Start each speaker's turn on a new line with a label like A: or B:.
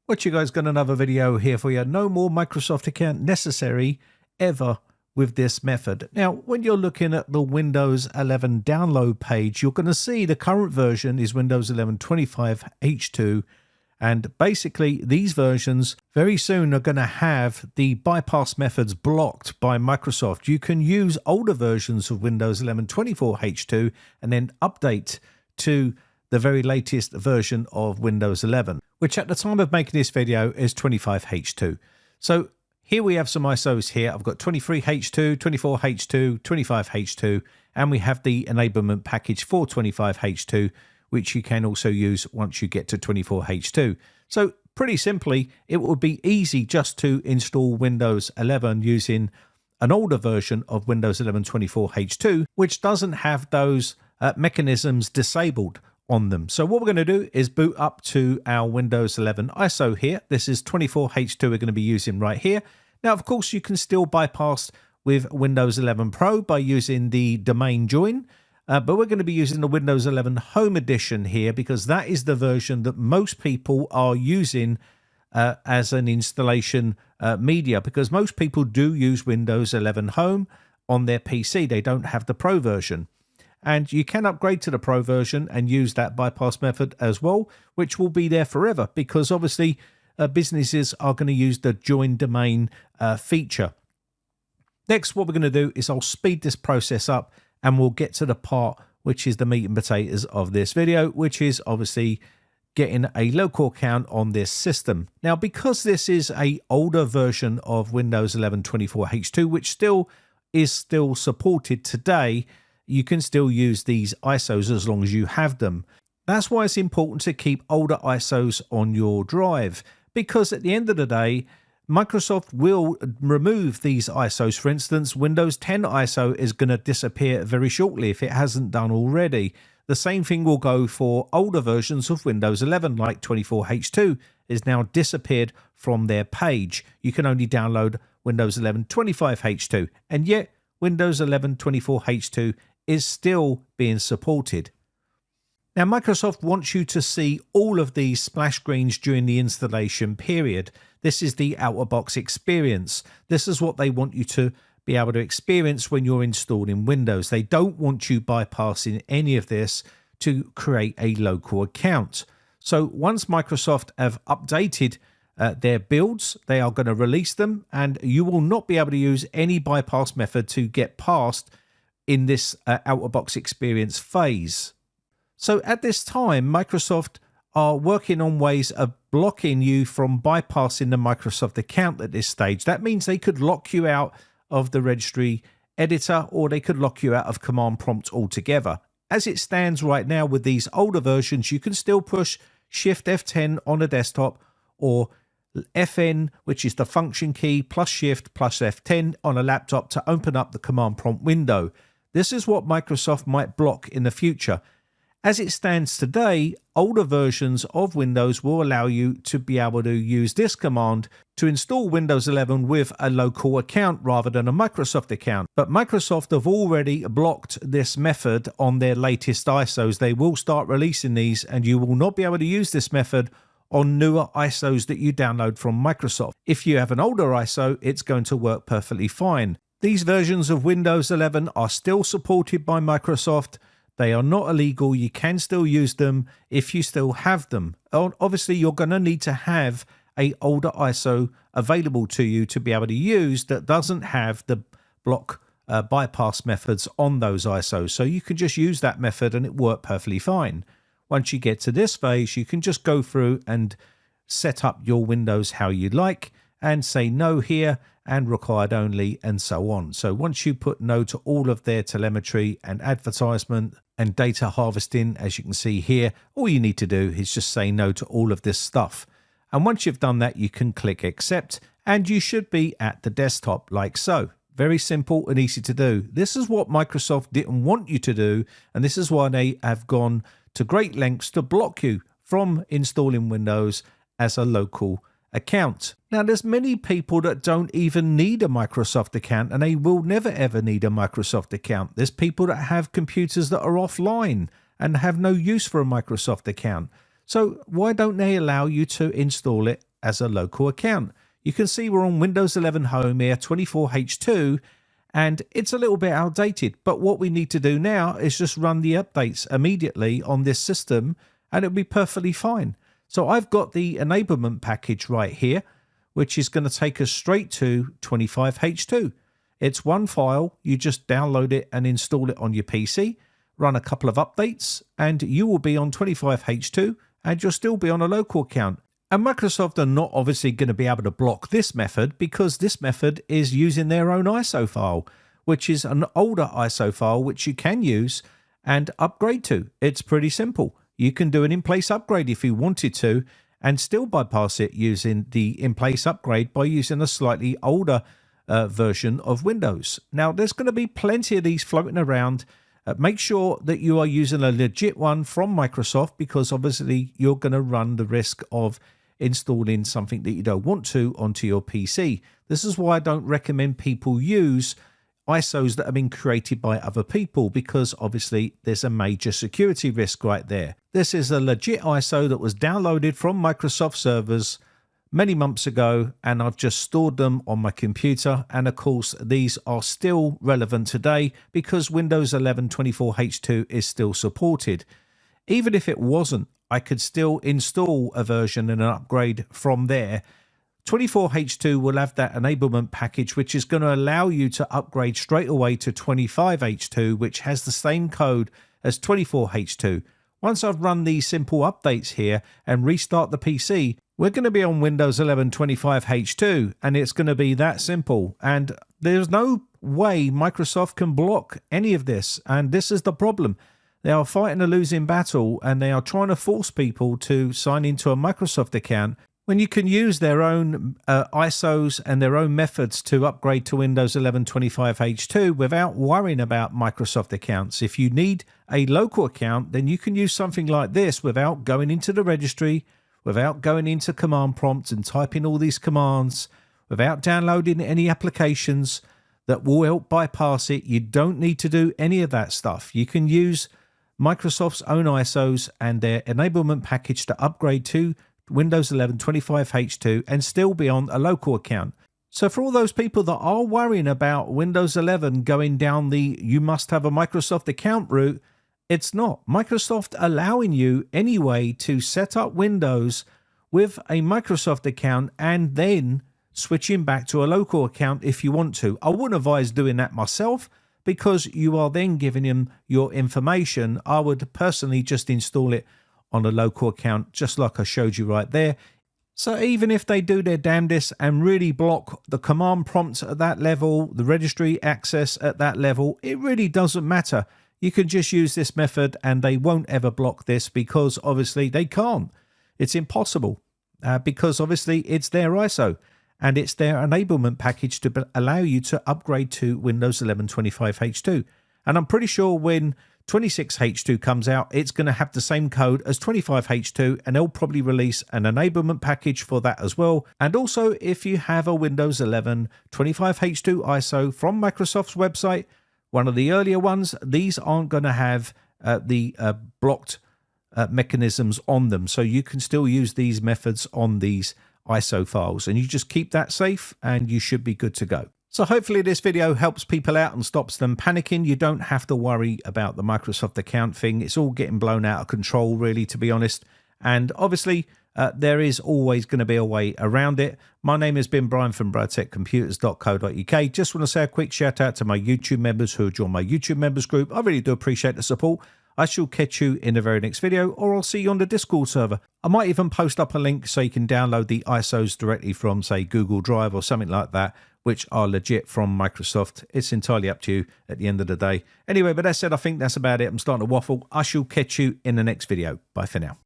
A: What you guys got another video here for you. No more Microsoft account necessary ever with this method. Now, when you're looking at the Windows 11 download page, you're going to see the current version is Windows 11 25H2. And basically, these versions very soon are going to have the bypass methods blocked by Microsoft. You can use older versions of Windows 11 24H2 and then update to the very latest version of Windows 11, which at the time of making this video is 25H2. So here we have some ISOs here. I've got 23H2, 24H2, 25H2, and we have the enablement package for 25H2, which you can also use once you get to 24H2. So pretty simply, it would be easy just to install Windows 11 using an older version of Windows 11 24H2, which doesn't have those mechanisms disabled on them. So what we're going to do is boot up to our Windows 11 ISO here. This is 24H2 we're going to be using right here. Now, of course, you can still bypass with Windows 11 Pro by using the domain join, but we're going to be using the Windows 11 Home Edition here because that is the version that most people are using as an installation media, because most people do use Windows 11 Home on their PC. They don't have the Pro version. And you can upgrade to the Pro version and use that bypass method as well, which will be there forever because obviously businesses are going to use the join domain feature. Next, what we're going to do is I'll speed this process up and we'll get to the part which is the meat and potatoes of this video, which is obviously getting a local account on this system. Now, because this is an older version of Windows 11 24H2, which is still supported today, you can still use these ISOs as long as you have them. That's why it's important to keep older ISOs on your drive, because at the end of the day, Microsoft will remove these ISOs. For instance, Windows 10 ISO is going to disappear very shortly if it hasn't done already. The same thing will go for older versions of Windows 11, like 24H2 is now disappeared from their page. You can only download Windows 11 25H2, and yet Windows 11 24H2 is still being supported. Now, Microsoft wants you to see all of these splash screens during the installation period. This is the out-of-box experience. This is what they want you to be able to experience when you're installing Windows. They don't want you bypassing any of this to create a local account. So once Microsoft have updated their builds, they are going to release them, and you will not be able to use any bypass method to get past in this out-of-box experience phase. So at this time, Microsoft are working on ways of blocking you from bypassing the Microsoft account at this stage. That means they could lock you out of the registry editor, or they could lock you out of command prompt altogether. As it stands right now with these older versions, you can still push Shift F10 on a desktop, or FN, which is the function key, plus Shift plus F10 on a laptop to open up the command prompt window. This is what Microsoft might block in the future. As it stands today, older versions of Windows will allow you to be able to use this command to install Windows 11 with a local account rather than a Microsoft account. But Microsoft have already blocked this method on their latest ISOs. They will start releasing these, and you will not be able to use this method on newer ISOs that you download from Microsoft. If you have an older ISO, it's going to work perfectly fine. These versions of Windows 11 are still supported by Microsoft. They are not illegal. You can still use them if you still have them. Obviously, you're going to need to have an older ISO available to you to be able to use that doesn't have the block bypass methods on those ISOs. So you can just use that method and it worked perfectly fine. Once you get to this phase, you can just go through and set up your Windows how you'd like and say no here and required only and so on. So once you put no to all of their telemetry and advertisement and data harvesting, as you can see here, all you need to do is just say no to all of this stuff. And once you've done that, you can click accept and you should be at the desktop like so. Very simple and easy to do. This is what Microsoft didn't want you to do, and this is why they have gone to great lengths to block you from installing Windows as a local account. Now, there's many people that don't even need a Microsoft account, and they will never ever need a Microsoft account. There's people that have computers that are offline and have no use for a Microsoft account. So why don't they allow you to install it as a local account. You can see we're on Windows 11 Home here, 24H2, and it's a little bit outdated. But what we need to do now is just run the updates immediately on this system, and it'll be perfectly fine. So I've got the enablement package right here, which is going to take us straight to 25H2. It's one file. You just download it and install it on your PC, run a couple of updates, and you will be on 25H2, and you'll still be on a local account. And Microsoft are not obviously going to be able to block this method because this method is using their own ISO file, which is an older ISO file which you can use and upgrade to. It's pretty simple. You can do an in-place upgrade if you wanted to and still bypass it using the in-place upgrade by using a slightly older version of Windows. Now, there's going to be plenty of these floating around. Make sure that you are using a legit one from Microsoft because obviously you're going to run the risk of installing something that you don't want to onto your PC. This is why I don't recommend people use ISOs that have been created by other people because obviously there's a major security risk right there. This is a legit ISO that was downloaded from Microsoft servers many months ago, and I've just stored them on my computer. And of course, these are still relevant today because Windows 11 24H2 is still supported. Even if it wasn't, I could still install a version and an upgrade from there. 24H2 will have that enablement package, which is going to allow you to upgrade straight away to 25H2, which has the same code as 24H2. Once I've run these simple updates here and restart the PC, we're going to be on Windows 11 25H2, and it's going to be that simple. And there's no way Microsoft can block any of this, and this is the problem. They are fighting a losing battle, and they are trying to force people to sign into a Microsoft account when you can use their own ISOs and their own methods to upgrade to Windows 11 25H2 without worrying about Microsoft accounts. If you need a local account, then you can use something like this without going into the registry, without going into command prompt and typing all these commands, without downloading any applications that will help bypass it. You don't need to do any of that stuff. You can use Microsoft's own ISOs and their enablement package to upgrade to Windows 11 25H2 and still be on a local account. So for all those people that are worrying about Windows 11 going down the you must have a Microsoft account route, it's not. Microsoft allowing you anyway to set up Windows with a Microsoft account and then switching back to a local account if you want to. I wouldn't advise doing that myself because you are then giving them your information. I would personally just install it on a local account, just like I showed you right there. So even if they do their damnedest and really block the command prompt at that level, the registry access at that level, it really doesn't matter. You can just use this method and they won't ever block this because obviously they can't. It's impossible because obviously it's their ISO and it's their enablement package to allow you to upgrade to Windows 11 25H2. And I'm pretty sure when 26H2 comes out, it's going to have the same code as 25H2, and they'll probably release an enablement package for that as well. And also, if you have a Windows 11 25H2 ISO from Microsoft's website, one of the earlier ones, these aren't going to have the blocked mechanisms on them. So you can still use these methods on these ISO files, and you just keep that safe and you should be good to go. So hopefully this video helps people out and stops them panicking. You don't have to worry about the Microsoft account thing. It's all getting blown out of control, really, to be honest. And obviously, there is always going to be a way around it. My name has been Brian from briteccomputers.co.uk. Just want to say a quick shout out to my YouTube members who joined my YouTube members group. I really do appreciate the support. I shall catch you in the very next video, or I'll see you on the Discord server. I might even post up a link so you can download the ISOs directly from, say, Google Drive or something like that, which are legit from Microsoft. It's entirely up to you at the end of the day. Anyway, but that said, I think that's about it. I'm starting to waffle. I shall catch you in the next video. Bye for now.